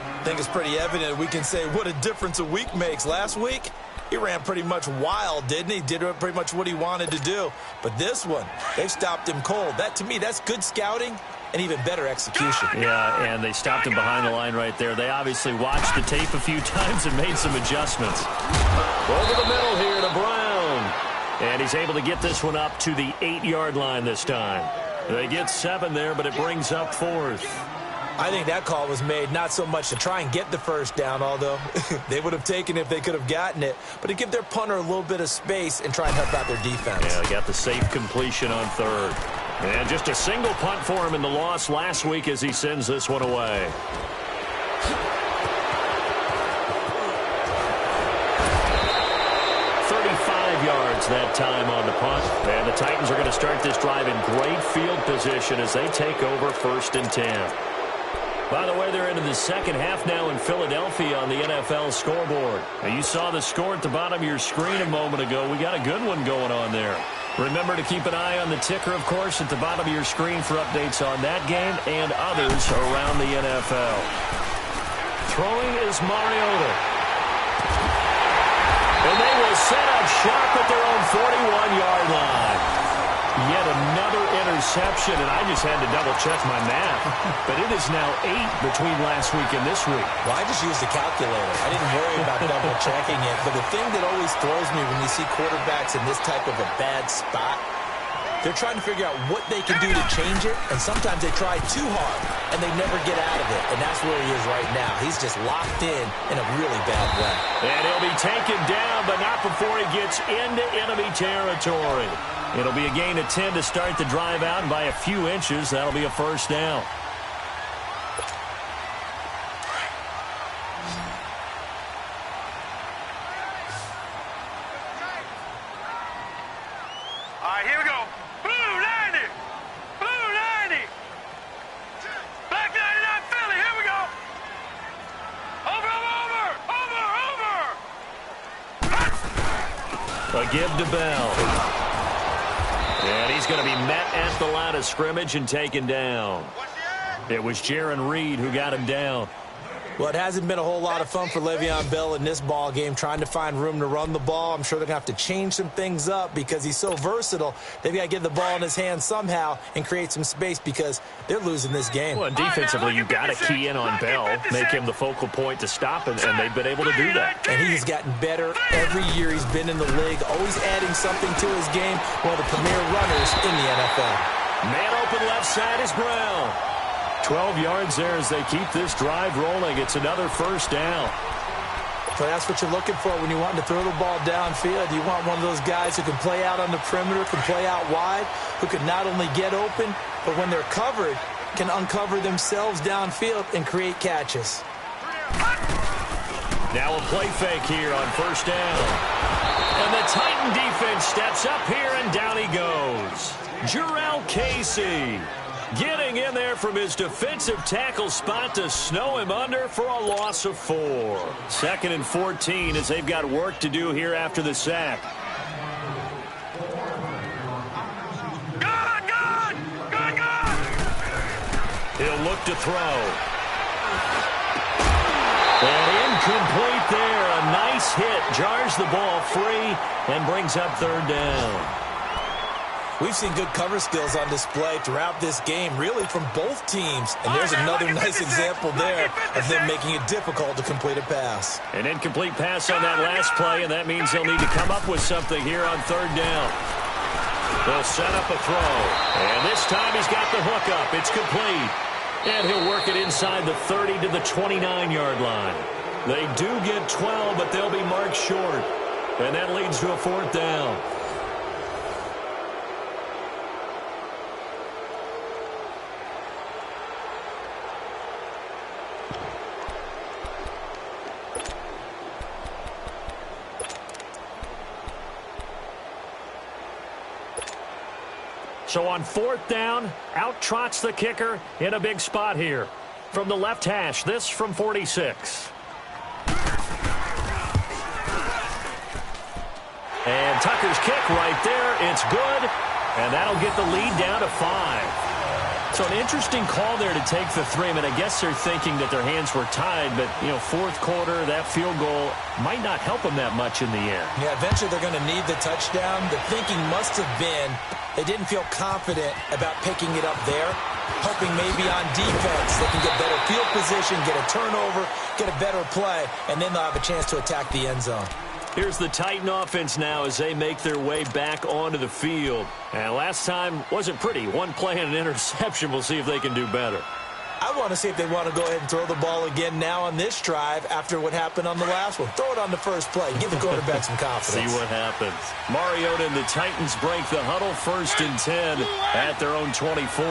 [SPEAKER 3] I think it's pretty evident. We can say what a difference a week makes. Last week, he ran pretty much wild, didn't he? Did pretty much what he wanted to do. But this one, they've stopped him cold. That, to me, that's good scouting and even better execution.
[SPEAKER 2] Yeah, and they stopped him behind the line right there. They obviously watched the tape a few times and made some adjustments. Over the middle here to Brown. And he's able to get this one up to the 8-yard line this time. They get 7 there, but it brings up 4th.
[SPEAKER 3] I think that call was made not so much to try and get the first down, although they would have taken it if they could have gotten it, but to give their punter a little bit of space and try and help out their defense.
[SPEAKER 2] Yeah, they got the safe completion on 3rd. And just a single punt for him in the loss last week as he sends this one away. Yards that time on the punt. And the Titans are going to start this drive in great field position as they take over 1st and 10. By the way, they're into the 2nd half now in Philadelphia on the NFL scoreboard. Now, you saw the score at the bottom of your screen a moment ago. We got a good one going on there. Remember to keep an eye on the ticker, of course, at the bottom of your screen for updates on that game and others around the NFL. Throwing is Mariota. And they will set up shop at their own 41-yard line. Yet another interception, and I just had to double-check my math. But it is now 8 between last week and this week.
[SPEAKER 3] Well, I just used the calculator. I didn't worry about double-checking it. But the thing that always throws me when you see quarterbacks in this type of a bad spot, they're trying to figure out what they can do to change it, and sometimes they try too hard. and they never get out of it. And that's where he is right now. He's just locked in a really bad way.
[SPEAKER 2] And he'll be taken down, but not before he gets into enemy territory. It'll be a gain of 10 to start the drive out, and by a few inches, that'll be a first down.
[SPEAKER 4] All right, here we go. Blue 90. Blue 90. Black 99 Philly. Here we go. Over, over, over.
[SPEAKER 2] A give to Bell. And he's going to be met at the line of scrimmage and taken down. It was Jaron Reed who got him down.
[SPEAKER 3] Well, it hasn't been a whole lot of fun for Le'Veon Bell in this ball game, trying to find room to run the ball. I'm sure they're going to have to change some things up because he's so versatile. They've got to get the ball in his hands somehow and create some space because they're losing this game.
[SPEAKER 2] Well, defensively, you've got to key in on Bell, make him the focal point to stop, and they've been able to do that.
[SPEAKER 3] And he's gotten better every year he's been in the league, always adding something to his game. One of the premier runners in the NFL.
[SPEAKER 2] Man open left side is Brown. 12 yards there as they keep this drive rolling. It's another first down.
[SPEAKER 3] So that's what you're looking for when you want to throw the ball downfield. You want one of those guys who can play out on the perimeter, can play out wide, who can not only get open, but when they're covered, can uncover themselves downfield and create catches.
[SPEAKER 2] Now a play fake here on first down. And the Titan defense steps up here, and down he goes. Jarrell Casey getting in there from his defensive tackle spot to snow him under for a loss of 4. 2nd and 14 as they've got work to do here after the sack.
[SPEAKER 4] Good.
[SPEAKER 2] He'll look to throw. And incomplete there. A nice hit. Jars the ball free and brings up 3rd down.
[SPEAKER 3] We've seen good cover skills on display throughout this game, really from both teams. And there's another nice example there of them making it difficult to complete a pass.
[SPEAKER 2] An incomplete pass on that last play, and that means they'll need to come up with something here on 3rd down. They'll set up a throw. And this time he's got the hook up. It's complete. And he'll work it inside the 30 to the 29-yard line. They do get 12, but they'll be marked short. And that leads to a 4th down. So on 4th down, out trots the kicker in a big spot here. From the left hash, this from 46. And Tucker's kick right there. It's good. And that'll get the lead down to 5. So an interesting call there to take the 3. I mean, I guess they're thinking that their hands were tied, but, 4th quarter, that field goal might not help them that much in the end.
[SPEAKER 3] Yeah, eventually they're going to need the touchdown. The thinking must have been they didn't feel confident about picking it up there, hoping maybe on defense they can get better field position, get a turnover, get a better play, and then they'll have a chance to attack the end zone.
[SPEAKER 2] Here's the Titan offense now as they make their way back onto the field. And last time wasn't pretty. One play and an interception. We'll see if they can do better.
[SPEAKER 3] I want to see if they want to go ahead and throw the ball again now on this drive after what happened on the last one. Throw it on the first play. Give the quarterback some confidence.
[SPEAKER 2] See what happens. Mariota and the Titans break the huddle 1st and 10 at their own 24.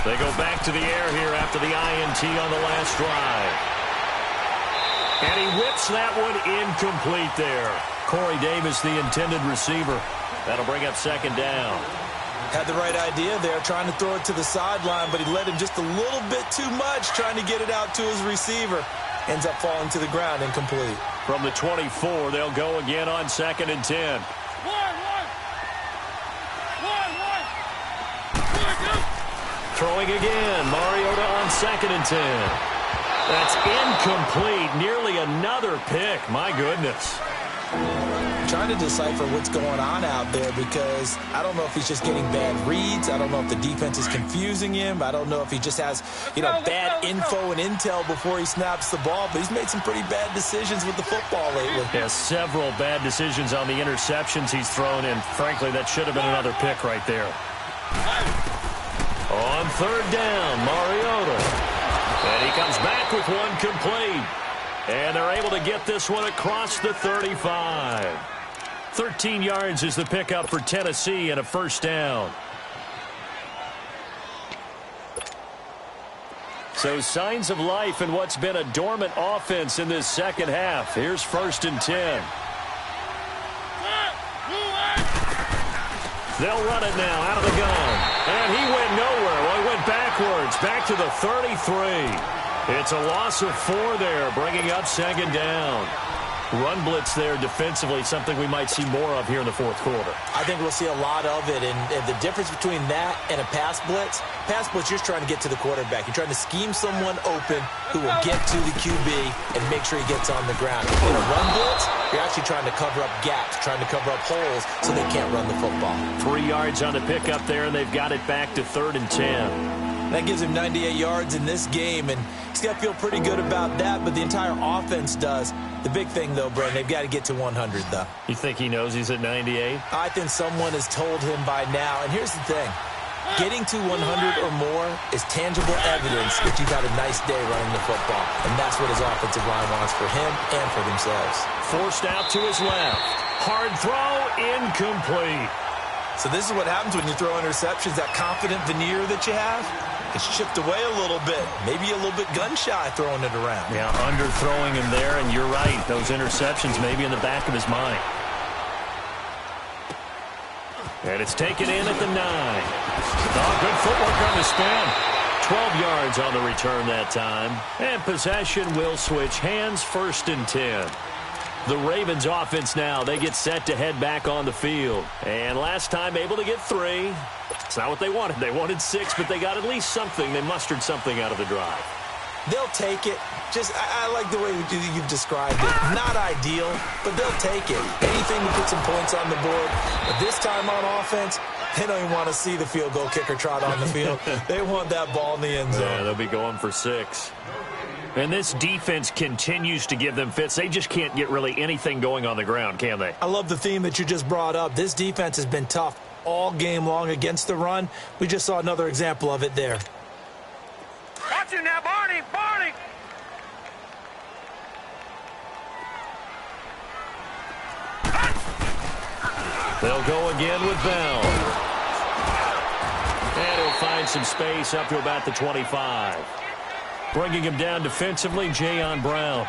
[SPEAKER 2] They go back to the air here after the INT on the last drive. And he whips that one incomplete there. Corey Davis, the intended receiver. That'll bring up 2nd down.
[SPEAKER 3] Had the right idea there, trying to throw it to the sideline, but he led him just a little bit too much, trying to get it out to his receiver. Ends up falling to the ground, incomplete.
[SPEAKER 2] From the 24, they'll go again on 2nd and 10. Throwing again, Mariota on 2nd and 10. That's incomplete. Nearly another pick. My goodness.
[SPEAKER 3] Trying to decipher what's going on out there because I don't know if he's just getting bad reads. I don't know if the defense is confusing him. I don't know if he just has, bad info and intel before he snaps the ball. But he's made some pretty bad decisions with the football lately.
[SPEAKER 2] Yeah, several bad decisions on the interceptions he's thrown in. Frankly, that should have been another pick right there. On third down, Mariota. And he comes back with one complete. And they're able to get this one across the 35. 13 yards is the pickup for Tennessee and a first down. So signs of life in what's been a dormant offense in this second half. Here's 1st and 10. They'll run it now out of the gun. And he went nowhere. Well, he went backwards, back to the 33. It's a loss of 4 there, bringing up 2nd down. Run blitz there defensively, something we might see more of here in the 4th quarter.
[SPEAKER 3] I think we'll see a lot of it, and the difference between that and a pass blitz, you're trying to get to the quarterback. You're trying to scheme someone open who will get to the QB and make sure he gets on the ground. In a run blitz, you're actually trying to cover up gaps, trying to cover up holes so they can't run the football.
[SPEAKER 2] 3 yards on the pickup there, and they've got it back to 3rd and 10.
[SPEAKER 3] That gives him 98 yards in this game, and he's got to feel pretty good about that, but the entire offense does. The big thing, though, Brent, they've got to get to 100, though.
[SPEAKER 2] You think he knows he's at 98?
[SPEAKER 3] I think someone has told him by now, and here's the thing. Getting to 100 or more is tangible evidence that you've had a nice day running the football, and that's what his offensive line wants for him and for themselves.
[SPEAKER 2] Forced out to his left. Hard throw, incomplete.
[SPEAKER 3] So this is what happens when you throw interceptions, that confident veneer that you have. It's chipped away a little bit, maybe a little bit gun-shy throwing it around.
[SPEAKER 2] Yeah, underthrowing him there, and you're right. Those interceptions may be in the back of his mind. And it's taken in at the 9. Oh, good footwork on the spin. 12 yards on the return that time. And possession will switch hands, 1st and 10. The Ravens offense now, they get set to head back on the field. And last time able to get 3. It's not what they wanted. They wanted 6, but they got at least something. They mustered something out of the drive.
[SPEAKER 3] They'll take it. I like the way you've described it. Not ideal, but they'll take it. Anything to put some points on the board. But this time on offense, they don't even want to see the field goal kicker trot on the field. They want that ball in the end zone.
[SPEAKER 2] Yeah, they'll be going for 6. And this defense continues to give them fits. They just can't get really anything going on the ground, can they?
[SPEAKER 3] I love the theme that you just brought up. This defense has been tough all game long against the run. We just saw another example of it there.
[SPEAKER 4] Got you now, Barney! Barney!
[SPEAKER 2] They'll go again with Bell. And he'll find some space up to about the 25. Bringing him down defensively, Jayon Brown.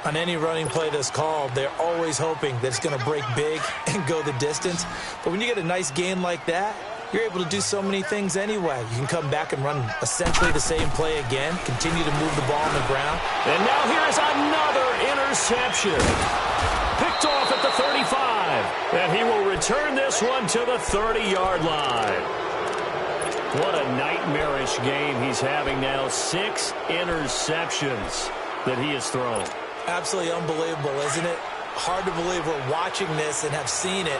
[SPEAKER 3] On any running play that's called, they're always hoping that it's going to break big and go the distance. But when you get a nice gain like that, you're able to do so many things anyway. You can come back and run essentially the same play again, continue to move the ball on the ground.
[SPEAKER 2] And now here's another interception. Picked off at the 35. And he will return this one to the 30-yard line. What a nightmarish game he's having now. 6 interceptions that he has thrown.
[SPEAKER 3] Absolutely unbelievable, isn't it? Hard to believe we're watching this and have seen it,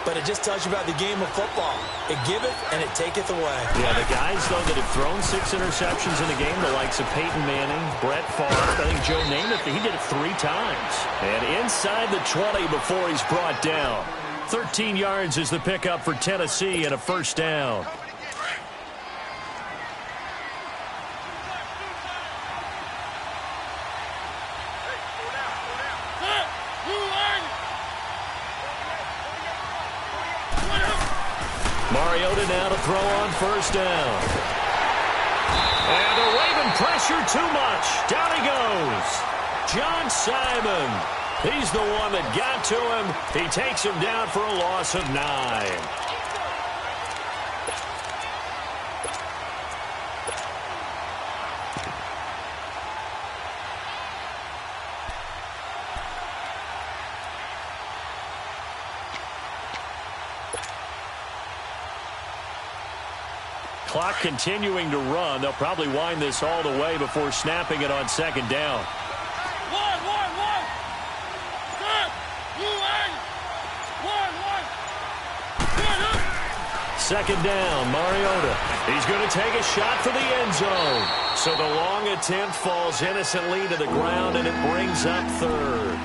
[SPEAKER 3] but it just tells you about the game of football. It giveth and it taketh away.
[SPEAKER 2] Yeah, the guys, though, that have thrown 6 interceptions in the game, the likes of Peyton Manning, Brett Favre, I think Joe Namath, he did it 3 times. And inside the 20 before he's brought down. 13 yards is the pickup for Tennessee and a first down. Mariota now to throw on first down. And the Raven pressure too much. Down he goes. John Simon. He's the one that got to him. He takes him down for a loss of 9. Clock continuing to run. They'll probably wind this all the way before snapping it on second down. Second down, Mariota. He's going to take a shot for the end zone. So the long attempt falls innocently to the ground, and it brings up third.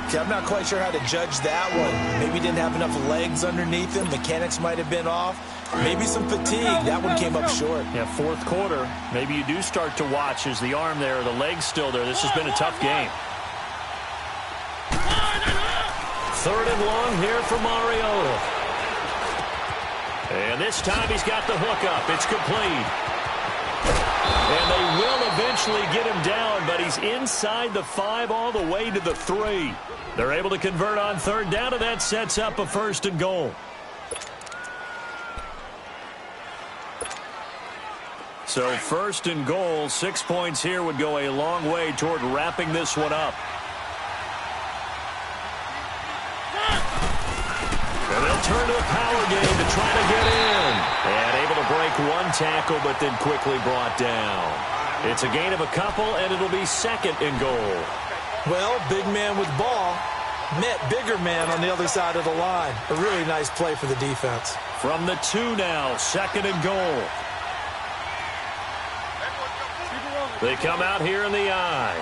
[SPEAKER 3] See, I'm not quite sure how to judge that one. Maybe didn't have enough legs underneath him. Mechanics might have been off. Maybe some fatigue. That one came up short.
[SPEAKER 2] Yeah, fourth quarter. Maybe you do start to watch as the arm there, the leg's still there. This has been a tough game. Third and long here for Mariota. And this time he's got the hook up. It's complete. And they will eventually get him down, but he's inside the 5 all the way to the 3. They're able to convert on third down, and that sets up a 1st and goal. So 1st and goal, 6 points here would go a long way toward wrapping this one up. And they'll turn to a power game to try to get in. And able to break one tackle, but then quickly brought down. It's a gain of a couple, and it'll be 2nd and goal.
[SPEAKER 3] Well, big man with ball met bigger man on the other side of the line. A really nice play for the defense.
[SPEAKER 2] From the 2 now, 2nd and goal. They come out here in the I.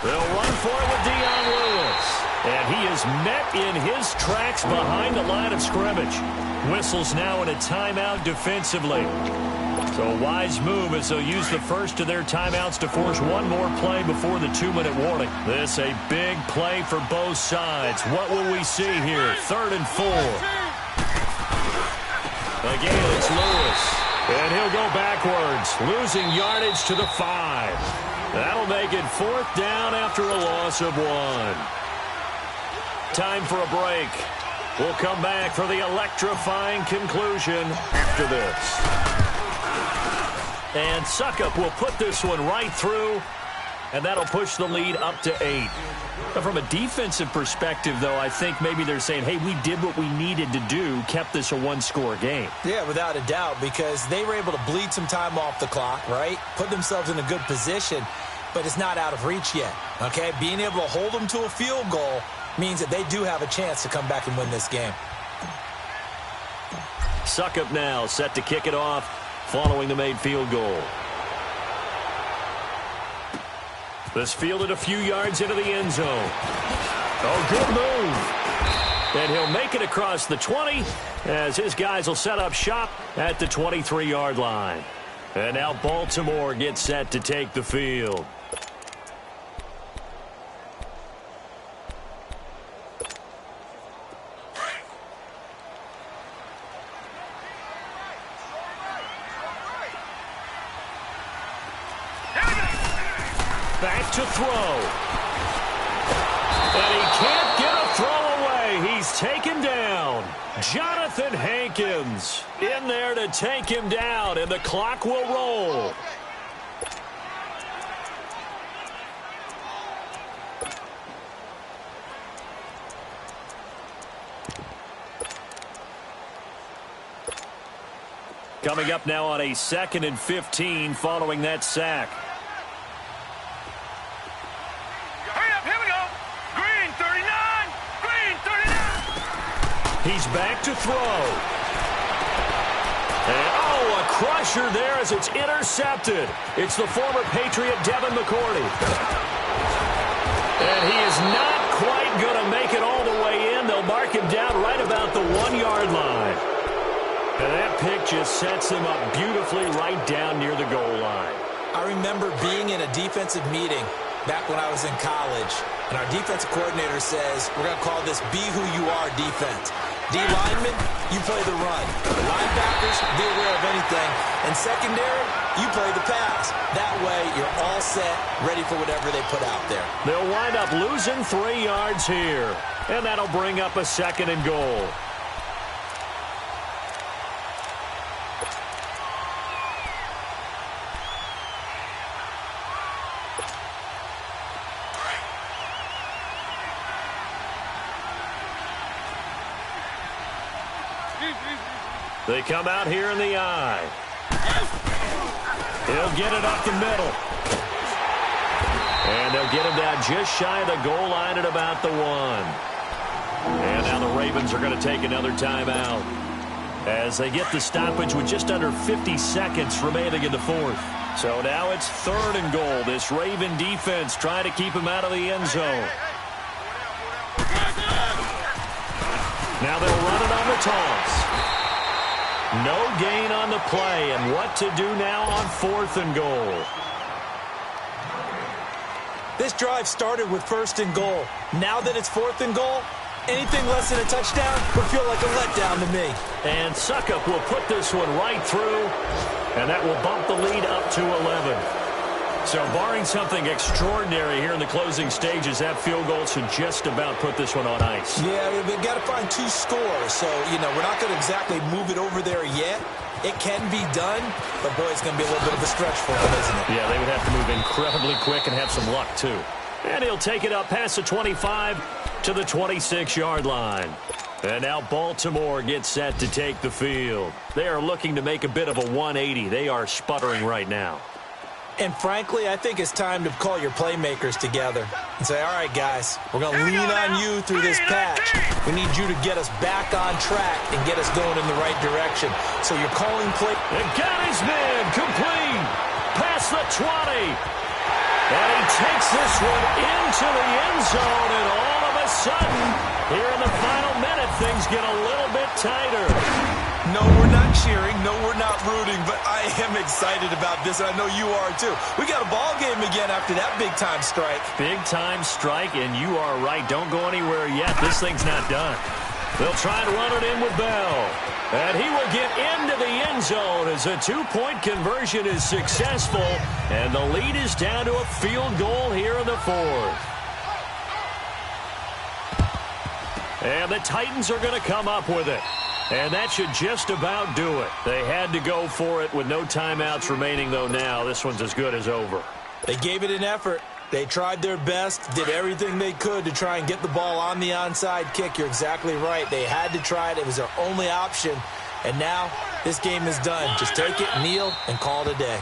[SPEAKER 2] They'll run for it with Dion Lewis. And he is met in his tracks behind the line of scrimmage. Whistles now in a timeout defensively. So a wise move as they'll use the first of their timeouts to force one more play before the 2-minute warning. This a big play for both sides. What will we see here? 3rd and 4. Again, it's Lewis. And he'll go backwards, losing yardage to the 5. That'll make it 4th down after a loss of 1. Time for a break. We'll come back for the electrifying conclusion after this. And Suckup will put this one right through, and that'll push the lead up to 8. But from a defensive perspective, though, I think maybe they're saying, hey, we did what we needed to do, kept this a 1-score game.
[SPEAKER 3] Yeah, without a doubt, because they were able to bleed some time off the clock, right? Put themselves in a good position, but it's not out of reach yet, okay? Being able to hold them to a field goal means that they do have a chance to come back and win this game.
[SPEAKER 2] Suckup now set to kick it off following the made field goal. This fielded a few yards into the end zone. Oh, good move. And he'll make it across the 20 as his guys will set up shop at the 23-yard line. And now Baltimore gets set to take the field. Back to throw. And he can't get a throw away. He's taken down. Jonathan Hankins in there to take him down, and the clock will roll. Coming up now on a 2nd and 15 following that sack. He's back to throw. And, oh, a crusher there as it's intercepted. It's the former Patriot Devin McCourty. And he is not quite going to make it all the way in. They'll mark him down right about the 1-yard line. And that pick just sets him up beautifully right down near the goal line.
[SPEAKER 3] I remember being in a defensive meeting back when I was in college, and our defensive coordinator says, we're going to call this Be Who You Are defense. D-linemen, you play the run. The linebackers, be aware of anything. And secondary, you play the pass. That way, you're all set, ready for whatever they put out there.
[SPEAKER 2] They'll wind up losing 3 yards here. And that'll bring up a 2nd and goal. They come out here in the I. He'll get it up the middle. And they'll get him down just shy of the goal line at about the 1. And now the Ravens are going to take another timeout as they get the stoppage with just under 50 seconds remaining in the fourth. So now it's 3rd and goal. This Raven defense trying to keep him out of the end zone. Now they'll run it on the toss. No gain on the play, and what to do now on 4th and goal.
[SPEAKER 3] This drive started with 1st and goal. Now that it's 4th and goal, anything less than a touchdown would feel like a letdown to me.
[SPEAKER 2] And Suckup will put this one right through, and that will bump the lead up to 11. So barring something extraordinary here in the closing stages, that field goal should just about put this one on ice.
[SPEAKER 3] Yeah, we've got to find 2 scores. So, we're not going to exactly move it over there yet. It can be done, but, boy, it's going to be a little bit of a stretch for them, isn't it?
[SPEAKER 2] Yeah, they would have to move incredibly quick and have some luck, too. And he'll take it up past the 25 to the 26-yard line. And now Baltimore gets set to take the field. They are looking to make a bit of a 180. They are sputtering right now.
[SPEAKER 3] And frankly, I think it's time to call your playmakers together and say, all right, guys, we're going to lean on you through this patch. We need you to get us back on track and get us going in the right direction. So you're calling play.
[SPEAKER 2] And got his man complete. Past the 20. And he takes this one into the end zone. And all of a sudden, here in the final minute, things get a little bit tighter.
[SPEAKER 3] No, we're not cheering. No, we're not rooting. But I am excited about this, and I know you are too. We got a ball game again after that big-time strike.
[SPEAKER 2] Big-time strike, and you are right. Don't go anywhere yet. This thing's not done. They'll try to run it in with Bell. And he will get into the end zone as a 2-point conversion is successful. And the lead is down to a field goal here in the fourth. And the Titans are going to come up with it. And that should just about do it. They had to go for it with no timeouts remaining, though now. This one's as good as over.
[SPEAKER 3] They gave it an effort. They tried their best, did everything they could to try and get the ball on the onside kick. You're exactly right. They had to try it. It was their only option. And now this game is done. Just take it, kneel, and call it a day.